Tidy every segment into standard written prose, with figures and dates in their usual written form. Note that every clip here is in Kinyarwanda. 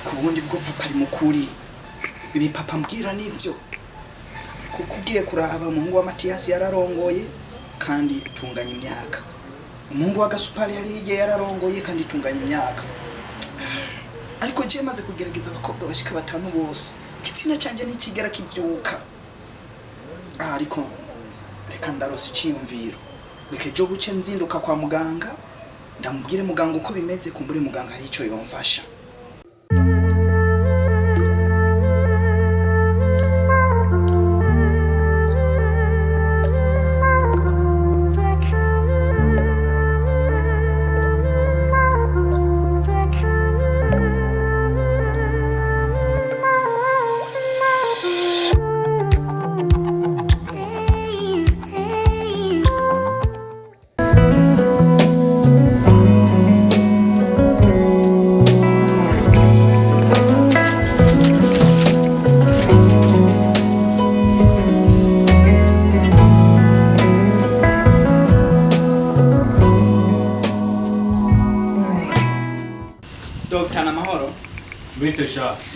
ariko ubundi bwo papa ari mukuri ibi papa mbwira nivyo kuko ugiye kuraba umuhungu wa Mathias yararongoye kandi tunganya imyaka umuhungu wa Gasupari yari yigiye yararongoye kandi tunganya imyaka ariko je maze kugerageza abakobwa bashika batanu bose igitsina canje n'ikigera kivyuka ariko reka ndarose iciyumviro reka jo buce nzinduka kwa muganga ndamubwire muganga uko bimeze kumbure muganga ari ico yomfasha.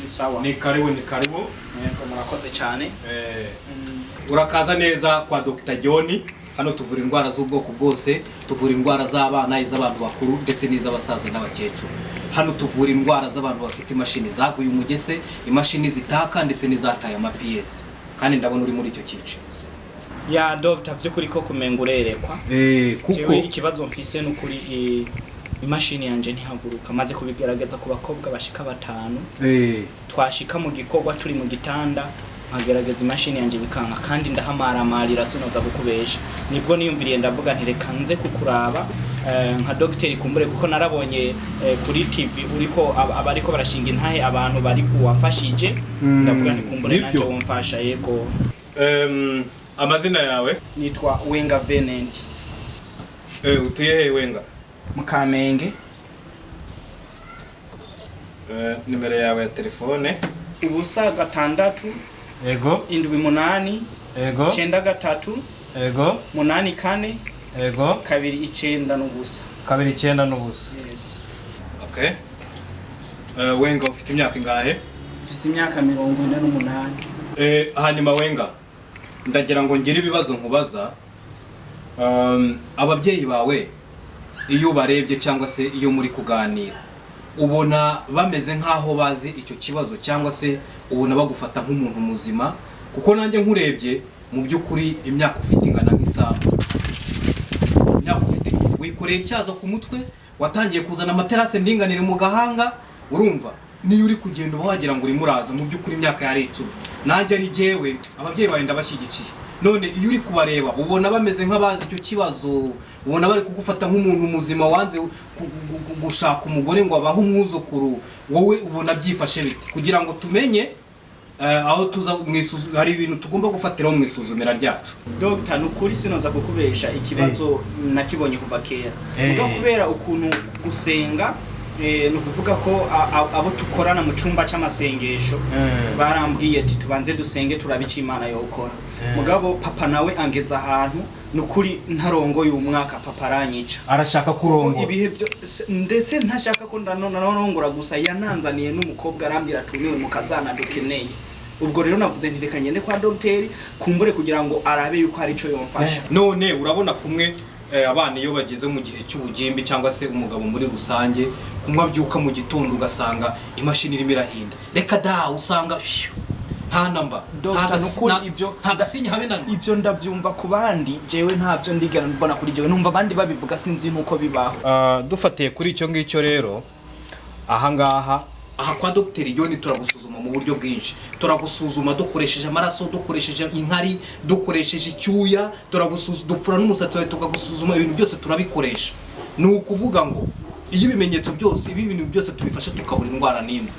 Sawa. Ni karibu. Yego murakoze cyane. Urakaza neza kwa Dr. John. Hano tuvura indwara z'ubwoko bwose, tuvura indwara z'abana, iz'abantu bakuru ndetse n'iz'abasaza n'abakecuru. Hano tuvura indwara z'abantu bafite imashini zaguye umugese, imashini zitaka ndetse n'izataye ama PS. Kandi ndabona uri muri icyo kice. Ya Dr. byukuri ko kumengurerekwa. Kuko ikibazo mfise n'ukuri imashini yanje ntihaguruka maze kubigerageza ku bakobwa bashika batanu twashika mu gikorwa turi mu gitanda nkagerageza imashini yanje bikanka kandi ndahamamarira sinoza gukubesha nibwo niyumviriye ndavuga nti reka nze kukuraba nka docteur kumbure kuko narabonye kuri TV uriko abariko barashinga intahe abantu bari kuwafashije ndavuga nti kumbure naje womfasha yego. Amazina yawe nitwa Wenga Venant. Utuye he Wenga? Mukamenge. Nimero yawe ya telefone ubusa 6 yego 78 yego 93 yego 84 yego 29 n'ubusa 29 n'ubusa. Yes. Okay. Wenga ufite imyaka ingahe? Mfite imyaka 48. Hanyuma Wenga ndagira ngo ngire ibibazo nkubaza. Ababyeyi bawe iyo barebye cyangwa se iyo muri kuganira ubona bameze nkaho bazi icyo kibazo cyangwa se ubona bagufata nk'umuntu muzima kuko nanjye nkurebye mu byukuri imyaka ufite ingana nk'isambu, imyaka ufite wikoreye icyazo ku mutwe, watangiye kuzana amaterase ndinganire mu gahanga, urumva niyo uri kugenda wagira ngo uri muraza mu byukuri imyaka yari 10 nanjye ari jewe ababyeyi bawe ndabashyigikiye. None iyo uri kubareba ubona bameze nk'abazi icyo kibazo, ubona bari kugufata nk'umuntu muzima wanze gushaka umugore ngo abaho umwuzukuru, wowe ubona byifashe bite kugira ngo tumenye aho tuza hari ibintu tugomba gufatiraho mu isuzumira ryacu? Dr. nukuri sinoza kukubesha ikibazo nakibonye kuva kera uga kubera ukuntu gusenga no kuvuga ko abo tukorana mu cyumba cy'amasengesho barambwiye ati tubanze dusenge turabica Imana yokora. Mugabo papa nawe angeza ahantu nukuri ntarongoye umwaka papa aranyica arashaka kurongo ibihe byo ndetse ntashaka ko ndanonongora gusa yananzaniye n'umukobwa arambira tuniwe mukazana dukeneye. Ubwo rero navuze nti reka ngende kwa docteur kumbure kugira ngo arabe yuko hari ico yomfasha. None urabona kumwe abana iyo bageze mu gihe cy'ubugimbi cyangwa se umugabo muri rusange kumwa byuka mu gitondo ugasanga imashini irimo irahinda, reka da usanga nta namba ibyo hagasinya habe nani ibyo ndabyumva ku bandi jewe ntavyo ndigana mbona kuri jewe numva abandi babivuga sinzi nuko bibaho. Dufatiye kuri icyo ngicyo rero aha kwa Dr. John turagusuzuma mu buryo bwinshi. Turagusuzuma dukoresheje amaraso, dukoresheje inkari, dukoresheje icyuya, dupfura n'umusatsi wawe tukagusuzuma, ibintu byose turabikoresha. Ni ukuvuga ngo iyo ibimenyetso byose ibi bintu byose tubifasha tukabura indwara n'imwe.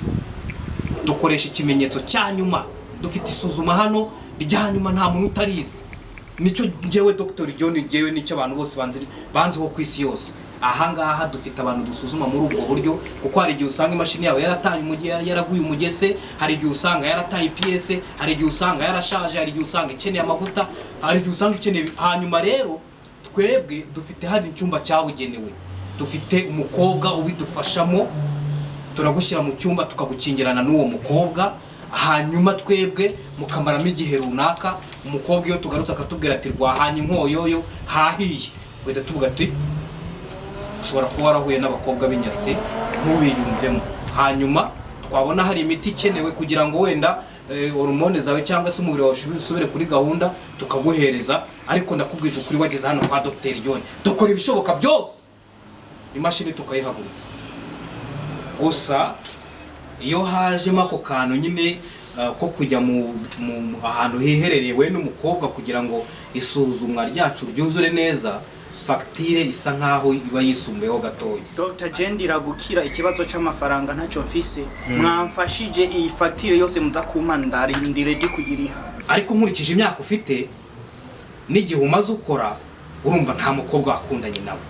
Dukoresha ikimenyetso cyanyuma, dufite isuzuma hano ryanyuma nta muntu utarizi. Nico jewe Dr. John jewe nicyo abantu bose banziho ku isi yose. Ahangaha dufite abantu dusuzuma muri ubwo buryo kuko hari igihe usanga imashini yawe yarataye yaraguye umugese, hari igihe usanga yarataye PS, hari igihe usanga yarashaje, hari igihe usanga ikeneye amavuta, hari igihe usanga ikeneye. Hanyuma rero twebwe dufite hano icyumba cyabugenewe, dufite umukobwa ubidufashamo turagushyira mu cyumba tukagukingirana n'uwo mukobwa, hanyuma twebwe mukamaramo igihe runaka. Umukobwa iyo tugarutse akatubwira ati rwahanye inkoyoyo hahiye, uhita tuvuga ati ushobora kuba warahuye n'abakobwa b'inyatsi ntubiyumvemo. Hanyuma twabona hari imiti ikenewe kugira ngo wenda hormone zawe cyangwa se umubiri wawe usubire kuri gahunda tukaguhereza. Ariko ndakubwije ukuri, wageze hano kwa Dr. John dukora ibishoboka byose imashini tukayihagurutsa. Gusa iyo hajemo ako kantu nyine ko kujya mu ahantu hihererewe n'umukobwa kugira ngo isuzumwa ryacu ryuzure neza, fagitire isa nkaho iba yisumbuyeho gatoya. Dr. Jendira gukira ikibazo cy'amafaranga ntacyo mfise, mwamfashije iyi fagitire yose muza kumandara ndire kuyiriha. Ariko nkurikije imyaka ufite n'igihe umaze ukora, urumva nta mukobwa wakundanye nawe.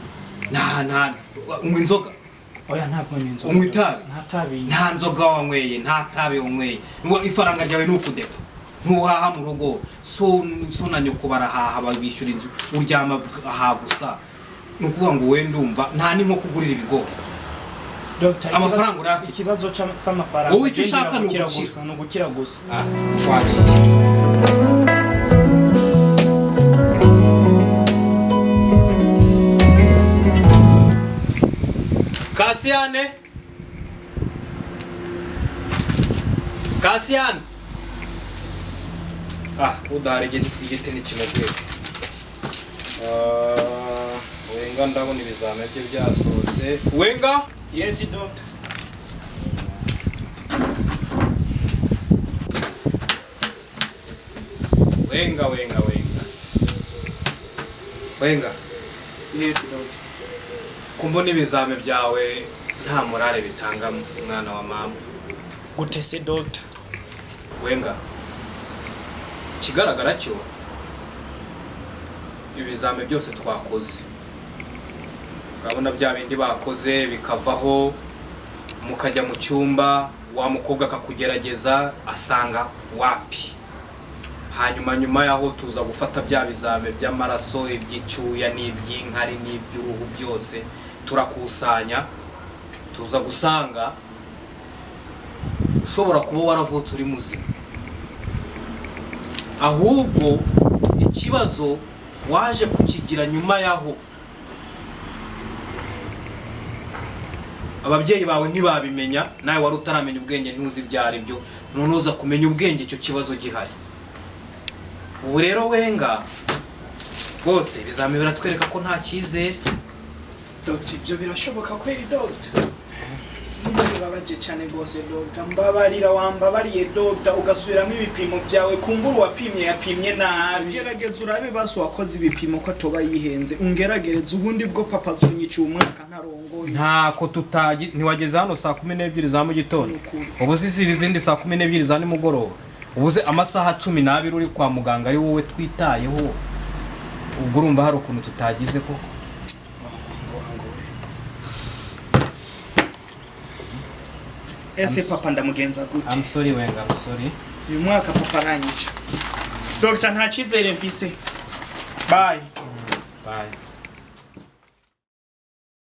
Nta unywa inzoga? Oya, ntabwo n'inzoga. Unywa itabi? Nta tabi. Nta nzoga wanyweye, nta tabi wanyweye. Ifaranga ryawe nukudepa, ntuhaha mu rugo. So na nyoko barahaha babishyura inzu, uryama aha gusa. Nukuvuga ngo we ndumva nta ni nko kugurira ibigori. Dr. Amafaranga urafite? Ikibazo cy'amafaranga. Wowe icyo ushaka ni ugukira gusa. Twagiye. Kasiyane. Udahari igiti n'ikimugwe. Wenga ndabona ibizame bye byasohotse. Wenga? Yes, doctor. Wenga. Yes, doctor. Kumbona ibizame byawe nta morale bitanga mwana wa mama. Gute se doctor? Wenga, kigaragara cyo ibizame byose twakoze, urabona bya bindi bakoze bikavaho, mukajya mu cyumba, wa mukobwa akakugerageza asanga wapi. Hanyuma nyuma yaho tuza gufata bya bizame by'amaraso, iby'icyuya n'iby'inkari n'iby'uruhu byose turakusanya, tuza gusanga ushobora kuba waravutse uri muzima, ahubwo ikibazo waje kukigira nyuma yaho. Ababyeyi bawe ntibabimenya, nawe wari utaramenya ubwenge, ntuzi ibyari byo, none uza kumenya ubwenge icyo kibazo gihari. Ubu rero Wenga rwose bizame biratwereka ko nta cyizere. Doctor, ibyo birashoboka kweli doctor? Nibabaje cyane rwose doctor, mbabarira wambabariye doctor, ugasubiramo ibipimo byawe, kumbura yapimye nabi. Gerageza urabe baso wakoze ibipimo ko atoba yihenze, ungeragereza ubundi bwo papa zonyica umwaka ntarongoye. Ntako ntiwageze hano saa 12 za mu gitondo, ubu zisiri izindi saa 12 za nimugoroba, ubuze amasaha 12 uri kwa muganga ari wowe twitayeho. Ubwo urumva hari ukuntu tutagize koko. Ese papa ndamugenza gute? I'm sorry Wenga, I'm sorry. Uyu mwaka papa aranyica. Doctor, nta cyizere mfise. Bye. Bye.